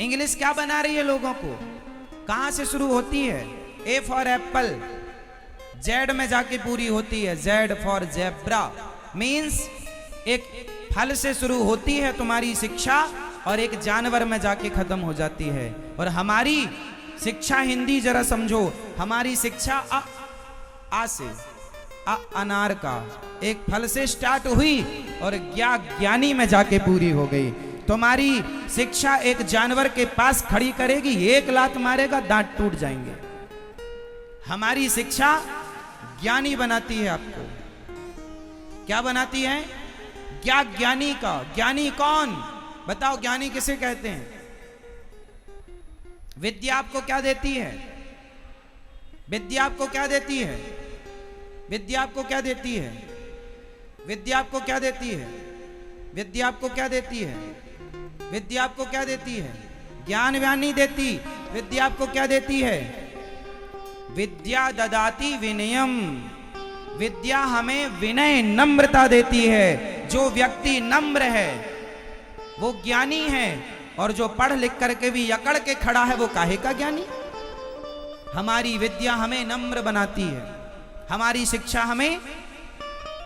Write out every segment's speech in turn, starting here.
English क्या बना रही है लोगों को? कहां से शुरू होती है? ए फॉर एप्पल, जेड में जाके पूरी होती है, जेड फॉर जेब्रा। मीन्स एक फल से शुरू होती है तुम्हारी शिक्षा और एक जानवर में जाके खत्म हो जाती है। और हमारी शिक्षा हिंदी जरा समझो, हमारी शिक्षा आ से अनार का एक फल से स्टार्ट हुई और ज्ञानी में जाके पूरी हो गई। तुम्हारी शिक्षा एक जानवर के पास खड़ी करेगी, एक लात मारेगा दांत टूट जाएंगे। हमारी शिक्षा ज्ञानी बनाती है आपको। क्या बनाती है? ज्ञानी का। ज्ञानी कौन? बताओ, ज्ञानी किसे कहते हैं? विद्या आपको क्या देती है? विद्या आपको क्या देती है? विद्या आपको क्या देती है? विद्या आपको क्या देती है? विद्या आपको क्या देती है? विद्या आपको क्या देती है? ज्ञान व्यान नहीं देती। विद्या आपको क्या देती है? विद्या ददाति विनयम। विद्या हमें विनय, नम्रता देती है। जो व्यक्ति नम्र है वो ज्ञानी है, और जो पढ़ लिख करके भी अकड़ के खड़ा है वो काहे का ज्ञानी? हमारी विद्या हमें नम्र बनाती है, हमारी शिक्षा हमें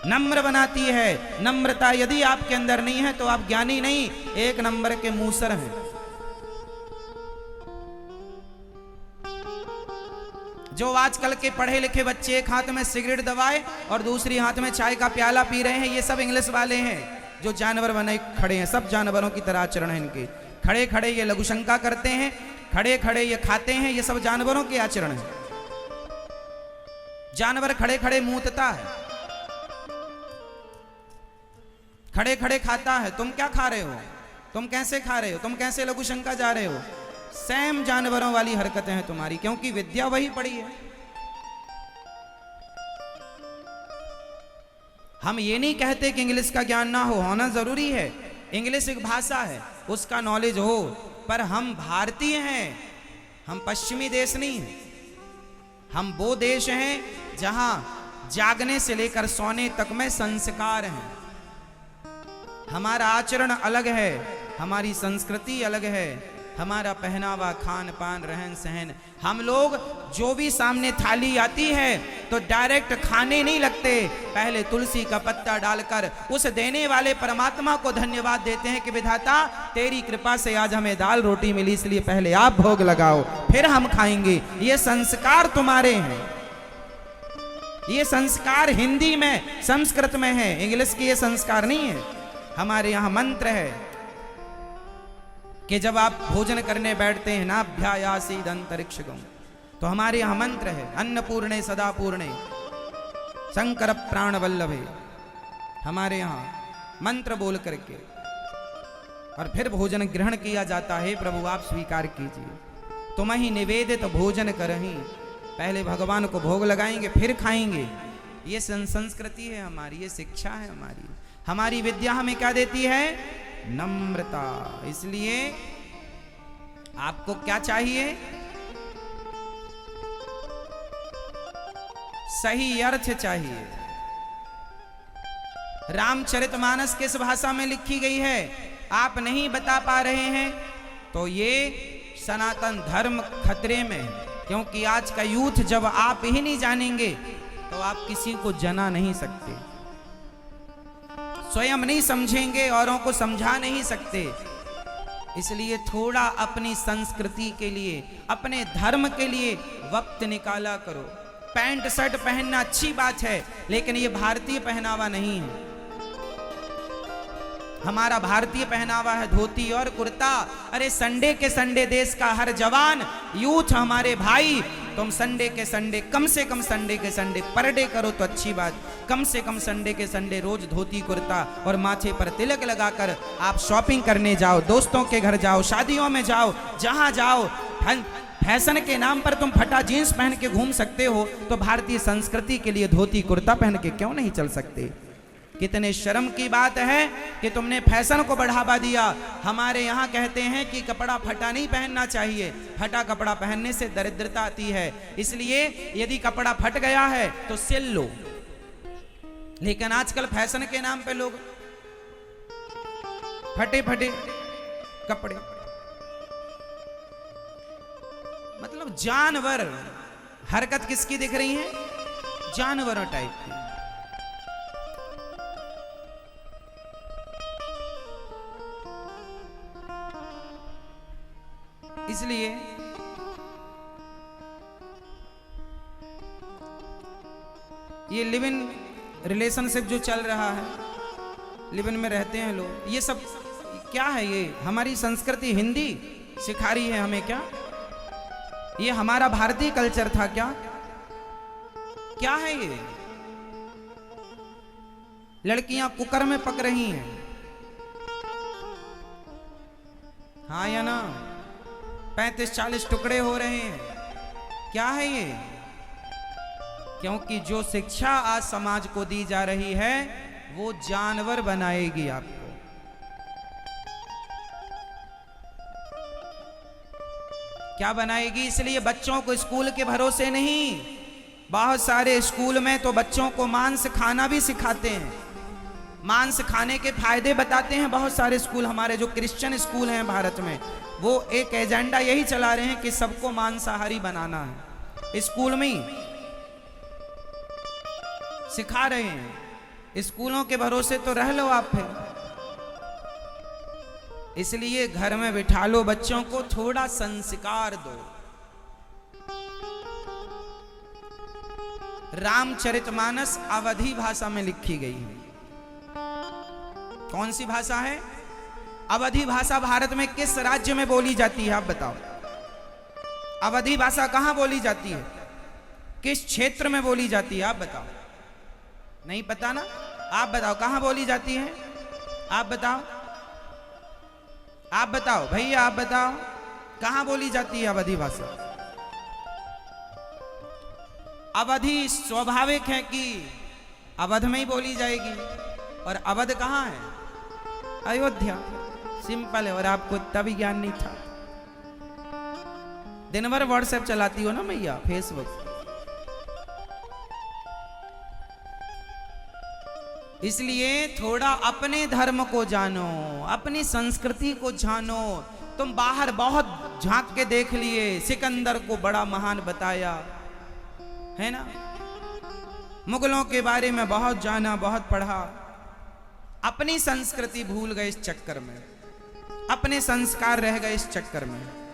नम्र बनाती है। नम्रता यदि आपके अंदर नहीं है तो आप ज्ञानी नहीं, एक नंबर के मूसर हैं। जो आजकल के पढ़े लिखे बच्चे एक हाथ में सिगरेट दबाए और दूसरी हाथ में चाय का प्याला पी रहे हैं, ये सब इंग्लिश वाले हैं जो जानवर बने खड़े हैं। सब जानवरों की तरह आचरण है इनके। खड़े खड़े ये लघुशंका करते हैं, खड़े खड़े ये खाते हैं, ये सब जानवरों के आचरण है। जानवर खड़े खड़े मूतता है, खड़े खड़े खाता है। तुम क्या खा रहे हो? तुम कैसे खा रहे हो? तुम कैसे लघुशंका जा रहे हो? सेम जानवरों वाली हरकतें हैं तुम्हारी, क्योंकि विद्या वही पड़ी है। हम ये नहीं कहते कि इंग्लिश का ज्ञान ना हो, होना जरूरी है। इंग्लिश एक भाषा है, उसका नॉलेज हो, पर हम भारतीय हैं, हम पश्चिमी देश नहीं हैं। हम वो देश हैं जहां जागने से लेकर सोने तक में संस्कार हैं। हमारा आचरण अलग है, हमारी संस्कृति अलग है, हमारा पहनावा, खान पान, रहन सहन। हम लोग जो भी सामने थाली आती है तो डायरेक्ट खाने नहीं लगते, पहले तुलसी का पत्ता डालकर उस देने वाले परमात्मा को धन्यवाद देते हैं कि विधाता तेरी कृपा से आज हमें दाल रोटी मिली, इसलिए पहले आप भोग लगाओ फिर हम खाएंगे। ये संस्कार तुम्हारे हैं, ये संस्कार हिंदी में, संस्कृत में है, इंग्लिश के ये संस्कार नहीं है। हमारे यहाँ मंत्र है कि जब आप भोजन करने बैठते हैं नाभ्यायासीद अंतरिक्षगम, तो हमारे यहाँ मंत्र है अन्नपूर्णे सदा पूर्णे शंकर प्राण वल्लभे। हमारे यहाँ मंत्र बोल करके और फिर भोजन ग्रहण किया जाता है। प्रभु आप स्वीकार कीजिए, तुम ही निवेदित भोजन करहीं, पहले भगवान को भोग लगाएंगे फिर खाएंगे। ये संस्कृति है हमारी, ये शिक्षा है हमारी। हमारी विद्या हमें क्या देती है? नम्रता। इसलिए आपको क्या चाहिए? सही अर्थ चाहिए। रामचरितमानस किस भाषा में लिखी गई है आप नहीं बता पा रहे हैं तो ये सनातन धर्म खतरे में है, क्योंकि आज का यूथ जब आप ही नहीं जानेंगे तो आप किसी को जना नहीं सकते, स्वयं नहीं समझेंगे, औरों को समझा नहीं सकते। इसलिए थोड़ा अपनी संस्कृति के लिए, अपने धर्म के लिए वक्त निकाला करो। पैंट शर्ट पहनना अच्छी बात है, लेकिन ये भारतीय पहनावा नहीं है। हमारा भारतीय पहनावा है धोती और कुर्ता। अरे संडे के संडे देश का हर जवान, यूथ, हमारे भाई, तुम संडे के संडे, कम से कम संडे के संडे पर डे करो तो अच्छी बात, कम से कम संडे के संडे रोज धोती कुर्ता और माथे पर तिलक लगाकर आप शॉपिंग करने जाओ, दोस्तों के घर जाओ, शादियों में जाओ, जहां जाओ। फैशन के नाम पर तुम फटा जीन्स पहन के घूम सकते हो, तो भारतीय संस्कृति के लिए धोती कुर्ता पहन के क्यों नहीं चल सकते? कितने शर्म की बात है कि तुमने फैशन को बढ़ावा दिया। हमारे यहाँ कहते हैं कि कपड़ा फटा नहीं पहनना चाहिए, फटा कपड़ा पहनने से दरिद्रता आती है। इसलिए यदि कपड़ा फट गया है तो सिल लो। लेकिन आजकल फैशन के नाम पे लोग फटे फटे कपड़े, मतलब जानवर, हरकत किसकी दिख रही है? जानवरों टाइप की। इसलिए ये लिव इन रिलेशनशिप जो चल रहा है, लिव इन में रहते हैं लोग, ये सब क्या है? ये हमारी संस्कृति हिंदी सिखा रही है हमें क्या? ये हमारा भारतीय कल्चर था क्या? क्या है ये? लड़कियां कुकर में पक रही हैं, हाँ या ना? 35-40 टुकड़े हो रहे हैं, क्या है ये? क्योंकि जो शिक्षा आज समाज को दी जा रही है वो जानवर बनाएगी आपको। क्या बनाएगी? इसलिए बच्चों को स्कूल के भरोसे नहीं, बहुत सारे स्कूल में तो बच्चों को मांस खाना भी सिखाते हैं, मांस खाने के फायदे बताते हैं। बहुत सारे स्कूल, हमारे जो क्रिश्चियन स्कूल हैं भारत में, वो एक एजेंडा यही चला रहे हैं कि सबको मांसाहारी बनाना है, स्कूल में ही सिखा रहे हैं। स्कूलों के भरोसे तो रह लो आप फिर। इसलिए घर में बिठा लो बच्चों को, थोड़ा संस्कार दो। रामचरितमानस अवधी भाषा में लिखी गई है। कौन सी भाषा है? अवधी भाषा भारत में किस राज्य में बोली जाती है आप बताओ? अवधी भाषा कहां बोली जाती है? किस क्षेत्र में बोली जाती है आप बताओ? नहीं पता ना? आप बताओ कहां बोली जाती है? आप बताओ, आप बताओ भैया, आप बताओ कहां बोली जाती है अवधी भाषा? अवधि स्वाभाविक है कि अवध में ही बोली जाएगी, और अवध कहां है? अयोध्या। सिंपल है। और आपको तभी ज्ञान नहीं था? दिन भर व्हाट्सएप चलाती हो ना भैया, फेसबुक। इसलिए थोड़ा अपने धर्म को जानो, अपनी संस्कृति को जानो। तुम बाहर बहुत झांक के देख लिए, सिकंदर को बड़ा महान बताया है ना, मुगलों के बारे में बहुत जाना, बहुत पढ़ा, अपनी संस्कृति भूल गए इस चक्कर में, अपने संस्कार रह गए इस चक्कर में।